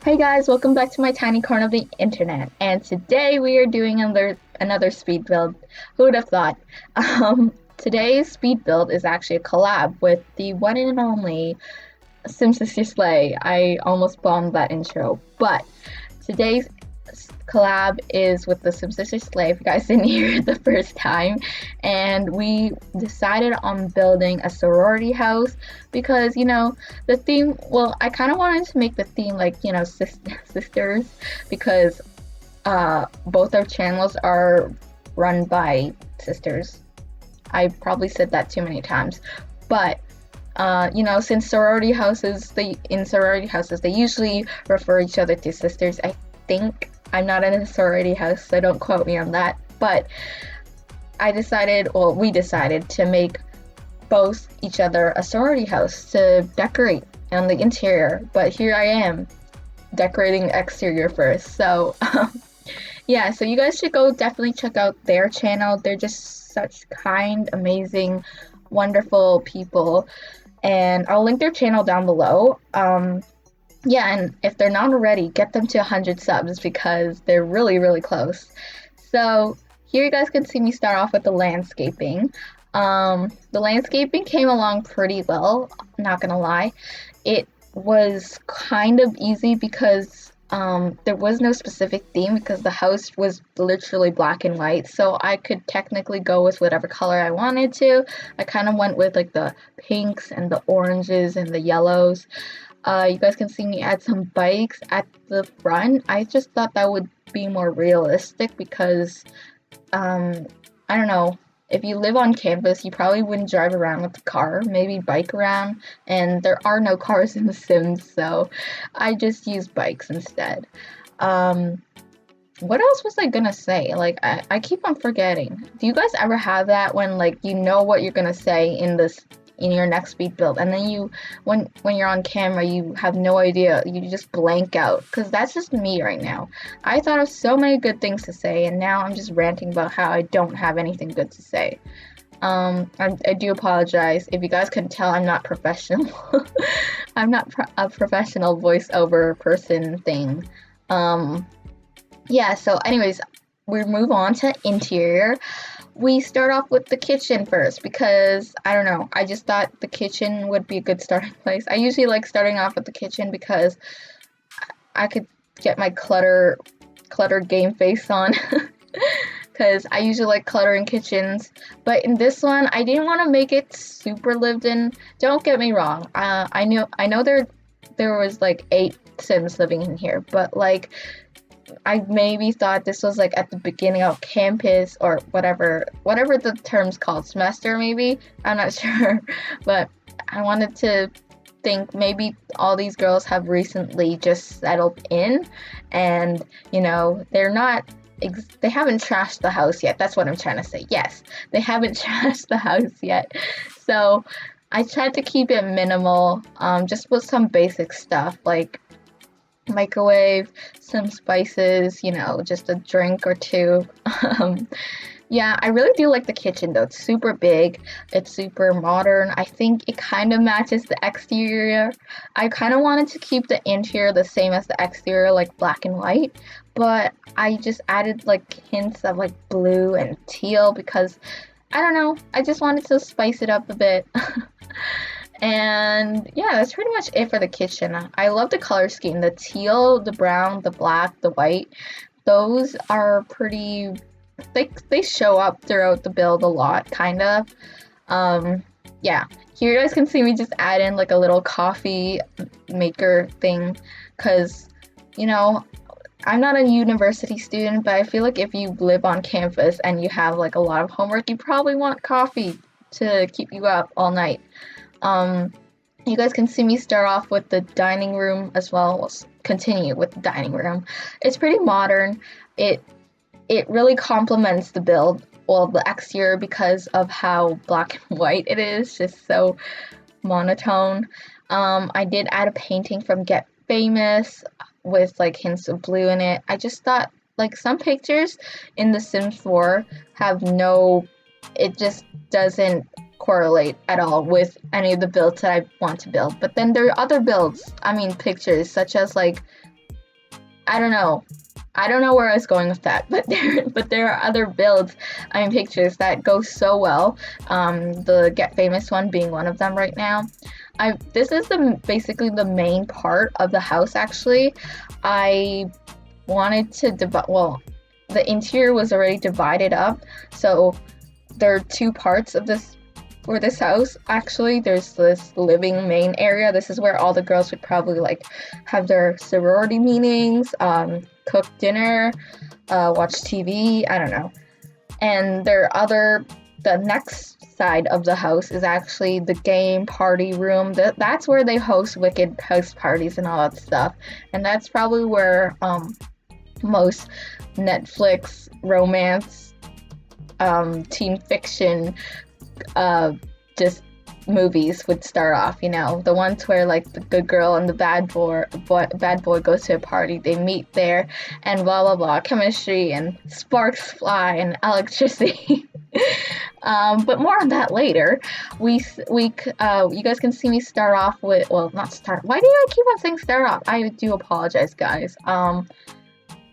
Hey guys, welcome back to my tiny corner of the internet. And today we are doing another speed build. Who would have thought? Today's speed build is actually a collab with the one and only Sim Sister Slayyy. I almost bombed that intro, but today's collab is with the Sim Sister Slayyy. If you guys didn't hear it the first time, and we decided on building a sorority house because the theme. Well, I kind of wanted to make the theme like sisters because both our channels are run by sisters. I probably said that too many times, but since sorority houses they usually refer each other to sisters. I think I'm not in a sorority house, so don't quote me on that. But we decided to make both each other a sorority house to decorate on the interior. But here I am decorating the exterior first. So yeah, so you guys should go definitely check out their channel. They're just such kind, amazing, wonderful people. And I'll link their channel down below. Yeah, and if they're not already, get them to 100 subs because they're really, really close. So here you guys can see me start off with the landscaping. The landscaping came along pretty well, not gonna lie. It was kind of easy because there was no specific theme because the house was literally black and white, so I could technically go with whatever color I wanted to. I kind of went with like the pinks and the oranges and the yellows. You guys can see me add some bikes at the front. I just thought that would be more realistic because, I don't know, if you live on campus, you probably wouldn't drive around with a car, maybe bike around, and there are no cars in The Sims, so I just use bikes instead. What else was I gonna say? Like, I keep on forgetting. Do you guys ever have that when, like, you know what you're gonna say in your next speed build, and then when you're on camera you have no idea, you just blank out? Because that's just me right now. I thought of so many good things to say and now I'm just ranting about how I don't have anything good to say. I do apologize if you guys couldn't tell. I'm not professional. I'm not a professional voiceover person thing. Yeah, so anyways, we move on to interior. We start off with the kitchen first because I don't know, I just thought the kitchen would be a good starting place. I usually like starting off with the kitchen because I could get my clutter game face on because I usually like cluttering kitchens. But in this one, I didn't want to make it super lived in. Don't get me wrong. I know there was like 8 Sims living in here, but like I maybe thought this was like at the beginning of campus or whatever the term's called, semester maybe. I'm not sure, but I wanted to think maybe all these girls have recently just settled in, and they haven't trashed the house yet. That's what I'm trying to say. Yes, they haven't trashed the house yet. So I tried to keep it minimal, just with some basic stuff like microwave, some spices, just a drink or two. Yeah, I really do like the kitchen though. It's super big, it's super modern. I think it kind of matches the exterior. I kind of wanted to keep the interior the same as the exterior, like black and white, but I just added like hints of like blue and teal because I don't know, I just wanted to spice it up a bit. And yeah, that's pretty much it for the kitchen. I love the color scheme. The teal, the brown, the black, the white. Those are pretty, they show up throughout the build a lot, kind of. Yeah, here you guys can see me just add in like a little coffee maker thing because, I'm not a university student, but I feel like if you live on campus and you have like a lot of homework, you probably want coffee to keep you up all night. You guys can see me start off with the dining room as well. We'll continue with the dining room. It's pretty modern. It really complements the build, well, the exterior, because of how black and white it is, just so monotone. I did add a painting from Get Famous with like hints of blue in it. I just thought like some pictures in The Sims 4 it just doesn't correlate at all with any of the builds that I want to build. But then there are other builds, pictures, such as like I don't know. I don't know where I was going with that, but there are other builds, I mean pictures that go so well. The Get Famous one being one of them right now. This is basically the main part of the house actually. I wanted to the interior was already divided up, so there are two parts of this for this house. Actually, there's this living main area. This is where all the girls would probably like have their sorority meetings, cook dinner, watch TV, I don't know. And the next side of the house is actually the game party room. That's where they host wicked house parties and all that stuff. And that's probably where most Netflix romance, teen fiction, just movies would start off, you know, the ones where like the good girl and the bad boy goes to a party, they meet there, and blah blah blah, chemistry and sparks fly and electricity. But more on that later. You guys can see me start off with, well, not start. Why do I keep on saying start off? I do apologize, guys.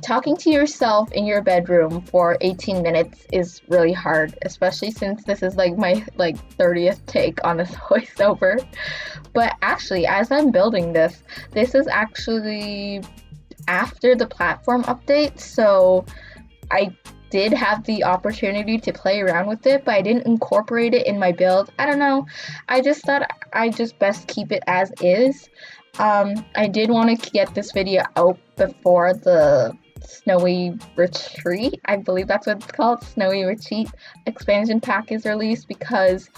Talking to yourself in your bedroom for 18 minutes is really hard, especially since this is like my 30th take on this voiceover. But actually, as I'm building this is actually after the platform update, so I did have the opportunity to play around with it, but I didn't incorporate it in my build. I don't know. I just thought I just best keep it as is. I did want to get this video out before the Snowy Retreat, I believe that's what it's called, Snowy Retreat expansion pack is released, because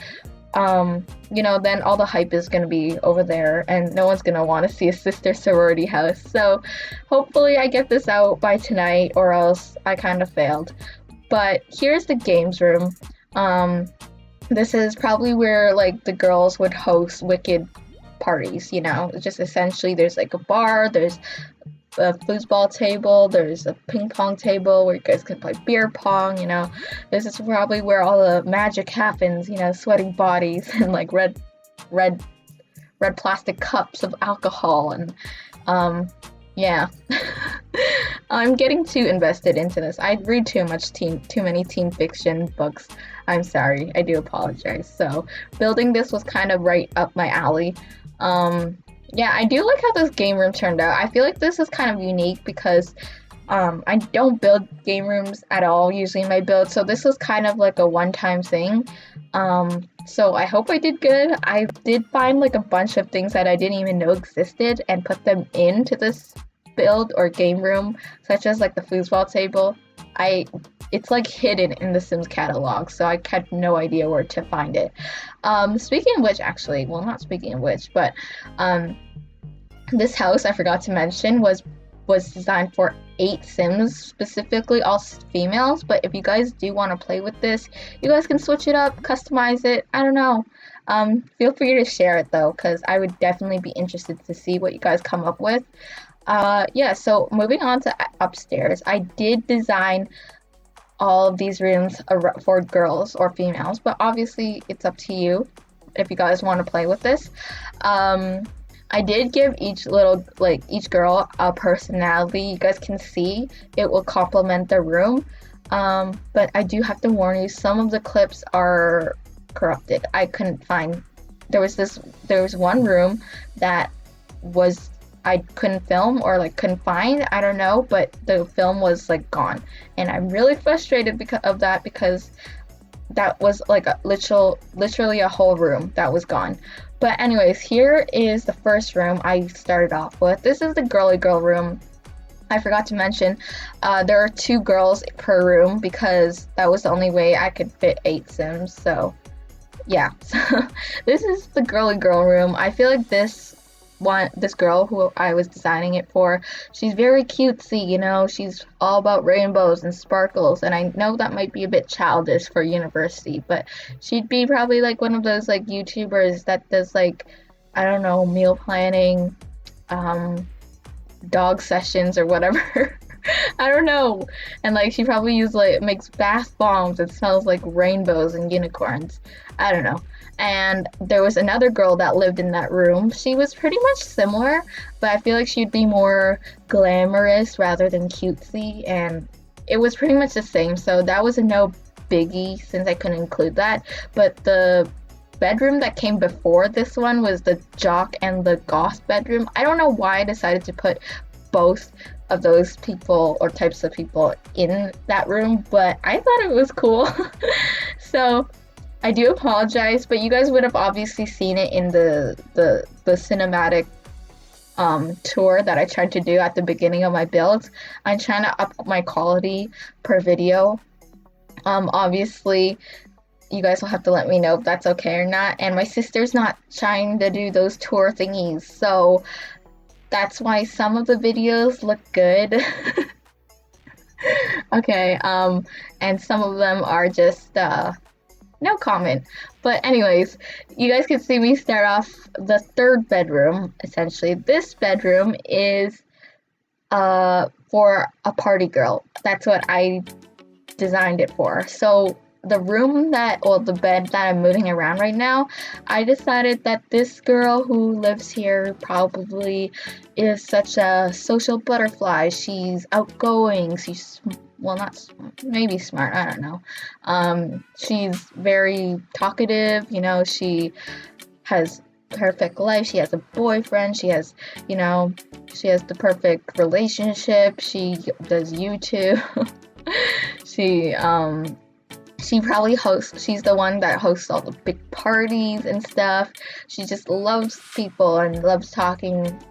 you know, then all the hype is going to be over there and no one's going to want to see a sister sorority house. So hopefully I get this out by tonight, or else I kind of failed. But here's the games room. This is probably where like the girls would host wicked parties, you know. It's just essentially there's like a bar, there's a foosball table, there's a ping pong table where you guys can play beer pong, you know. This is probably where all the magic happens, you know, sweating bodies and like red plastic cups of alcohol, and yeah. I'm getting too invested into this. I read too many teen fiction books. I'm sorry, I do apologize. So building this was kind of right up my alley. Yeah, I do like how this game room turned out. I feel like this is kind of unique because I don't build game rooms at all usually in my build, so this was kind of like a one-time thing. So I hope I did good. I did find like a bunch of things that I didn't even know existed and put them into this build or game room, such as like the foosball table. It's like hidden in the Sims catalog, so I had no idea where to find it. Speaking of which, actually, well, not speaking of which, but this house, I forgot to mention, was designed for 8 Sims, specifically all females. But if you guys do want to play with this, you guys can switch it up, customize it. I don't know. Feel free to share it though, because I would definitely be interested to see what you guys come up with. Yeah, so moving on to upstairs, I did design all of these rooms for girls or females, but obviously it's up to you if you guys want to play with this. I did give each girl a personality. You guys can see it will complement the room. But I do have to warn you, some of the clips are corrupted. I couldn't find, there was one room that I couldn't film, or like couldn't find, I don't know, but the film was like gone, and I'm really frustrated because of that, because that was like literally a whole room that was gone. But anyways, here is the first room I started off with. This is the girly girl room. I forgot to mention, there are 2 girls per room because that was the only way I could fit 8 Sims. So yeah, this is the girly girl room. I feel like this girl who I was designing it for, she's very cutesy, you know, she's all about rainbows and sparkles, and I know that might be a bit childish for university, but she'd be probably like one of those like YouTubers that does like, I don't know, meal planning, dog sessions or whatever. I don't know. And like she probably makes bath bombs. It smells like rainbows and unicorns. I don't know. And there was another girl that lived in that room. She was pretty much similar, but I feel like she'd be more glamorous rather than cutesy, and it was pretty much the same. So that was a no biggie since I couldn't include that. But the bedroom that came before this one was the jock and the goth bedroom. I don't know why I decided to put both of those people or types of people in that room, but I thought it was cool. So I do apologize, but you guys would have obviously seen it in the cinematic tour that I tried to do at the beginning of my builds. I'm trying to up my quality per video. Obviously, you guys will have to let me know if that's okay or not. And my sister's not trying to do those tour thingies, so that's why some of the videos look good. Okay, and some of them are just no comment. But anyways, you guys can see me start off the third bedroom. Essentially, this bedroom is for a party girl. That's what I designed it for. So the the bed that I'm moving around right now, I decided that this girl who lives here probably is such a social butterfly. She's outgoing. She's, well, not maybe smart. I don't know. She's very talkative. You know, she has perfect life. She has a boyfriend. She has, she has the perfect relationship. She does YouTube. she probably hosts, she's the one that hosts all the big parties and stuff. She just loves people and loves talking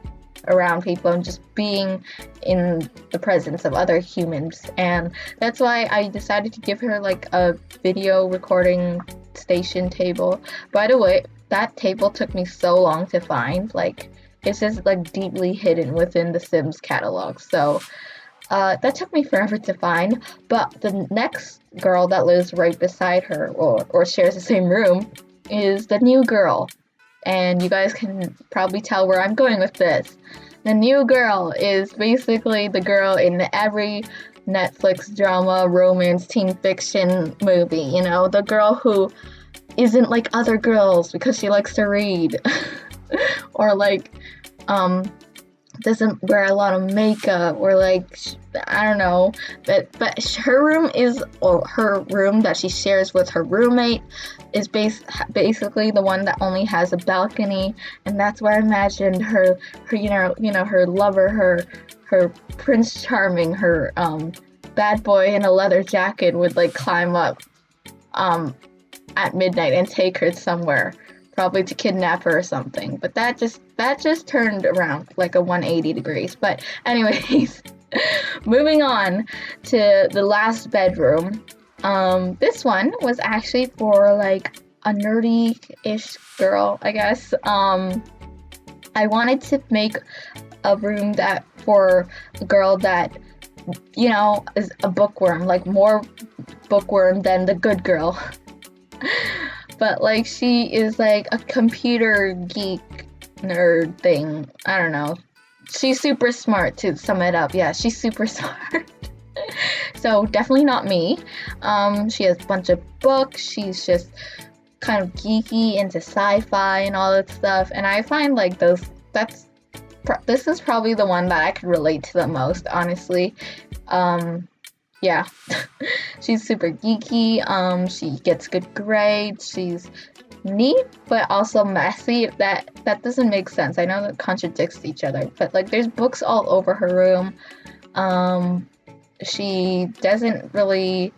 around people and just being in the presence of other humans. And that's why I decided to give her like a video recording station table. By the way, that table took me so long to find. Like, it's just like deeply hidden within the Sims catalog. So that took me forever to find, but the next girl that lives right beside her, or shares the same room, is the new girl. And you guys can probably tell where I'm going with this. The new girl is basically the girl in every Netflix drama, romance, teen fiction movie. You know, the girl who isn't like other girls because she likes to read. Or like, doesn't wear a lot of makeup, or like, I don't know, but her room is, or her room that she shares with her roommate is basically the one that only has a balcony, and that's where I imagined her her lover, her Prince Charming, her bad boy in a leather jacket would like climb up at midnight and take her somewhere, probably to kidnap her or something. But that just turned around like a 180 degrees. But anyways, moving on to the last bedroom. This one was actually for like a nerdy-ish girl, I guess. I wanted to make a room that for a girl that, is a bookworm, like more bookworm than the good girl. But like she is like a computer geek nerd thing. I don't know. She's super smart, to sum it up. Yeah, she's super smart. So definitely not me. She has a bunch of books. She's just kind of geeky into sci-fi and all that stuff. And I find like this is probably the one that I could relate to the most, honestly. Yeah, she's super geeky. She gets good grades. She's neat, but also messy. That doesn't make sense. I know that contradicts each other, but like there's books all over her room. She doesn't really,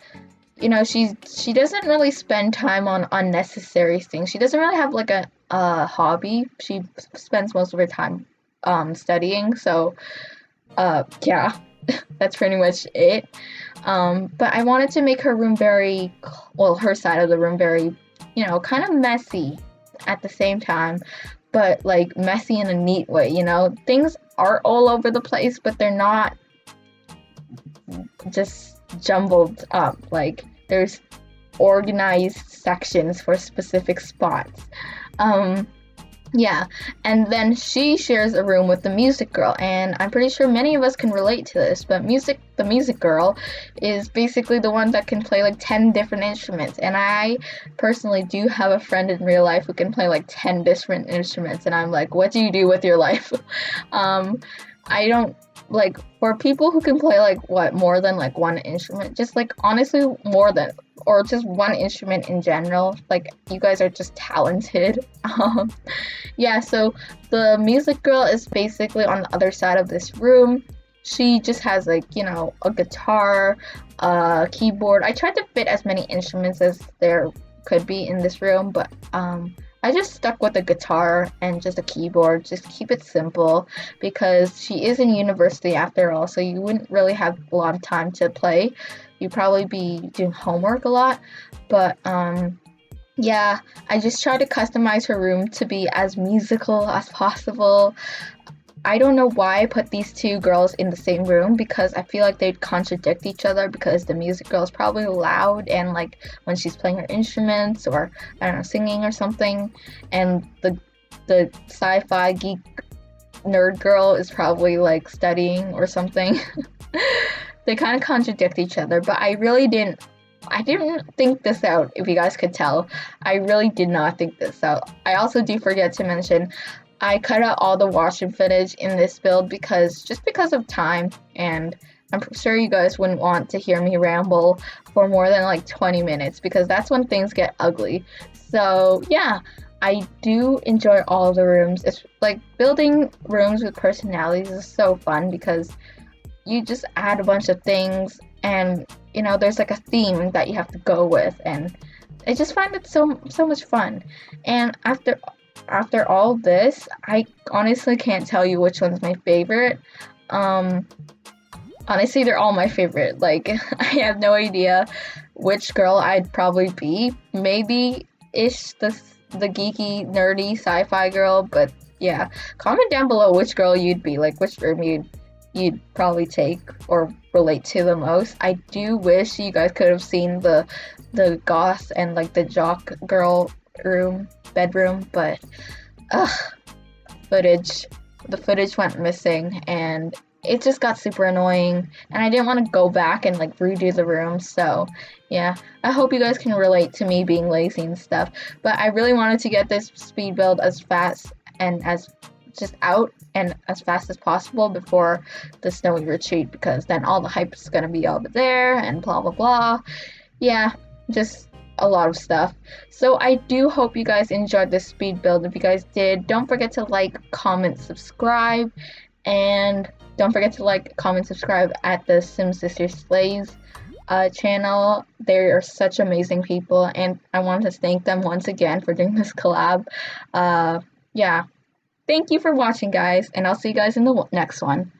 she doesn't really spend time on unnecessary things. She doesn't really have like a hobby. She spends most of her time studying. So, yeah. That's pretty much it. But I wanted to make her room her side of the room very, kind of messy at the same time, but like messy in a neat way, Things are all over the place, but they're not just jumbled up. Like there's organized sections for specific spots. Yeah, and then she shares a room with the music girl, and I'm pretty sure many of us can relate to this, but the music girl is basically the one that can play like 10 different instruments, and I personally do have a friend in real life who can play like 10 different instruments, and I'm like, what do you do with your life? um, I don't like for people who can play like what more than like one instrument, just like honestly more than or just one instrument in general, like you guys are just talented. Yeah, so the music girl is basically on the other side of this room. She just has like, a guitar, a keyboard. I tried to fit as many instruments as there could be in this room, but I just stuck with a guitar and just a keyboard. Just keep it simple because she is in university after all, so you wouldn't really have a lot of time to play. You'd probably be doing homework a lot, but yeah, I just try to customize her room to be as musical as possible. I don't know why I put these two girls in the same room because I feel like they'd contradict each other because the music girl is probably loud and like when she's playing her instruments or I don't know, singing or something, and the sci-fi geek nerd girl is probably like studying or something. They kind of contradict each other, but I didn't think this out, if you guys could tell. I really did not think this out. I also do forget to mention I cut out all the washroom footage in this build because of time, and I'm sure you guys wouldn't want to hear me ramble for more than like 20 minutes because that's when things get ugly. So, yeah, I do enjoy all the rooms. It's like building rooms with personalities is so fun because you just add a bunch of things and there's like a theme that you have to go with, and I just find it so much fun. And after all this, I honestly can't tell you which one's my favorite. um Honestly, they're all my favorite. Like I have no idea which girl I'd probably be. Maybe ish the geeky nerdy sci-fi girl, but yeah, comment down below which girl you'd be, like which room you'd probably take or relate to the most. I do wish you guys could have seen the goth and like the jock girl bedroom, but ugh, footage the footage went missing and it just got super annoying and I didn't want to go back and like redo the room. So yeah, I hope you guys can relate to me being lazy and stuff, but I really wanted to get this speed build as fast and as just out and as fast as possible before the snowy retreat because then all the hype is going to be over there and blah blah blah. Yeah, just a lot of stuff. So I do hope you guys enjoyed this speed build. If you guys did, don't forget to like, comment, subscribe, and don't forget to like, comment, subscribe at the Sim Sister Slayyy's channel. They are such amazing people, and I want to thank them once again for doing this collab. Yeah, thank you for watching, guys, and I'll see you guys in the next one.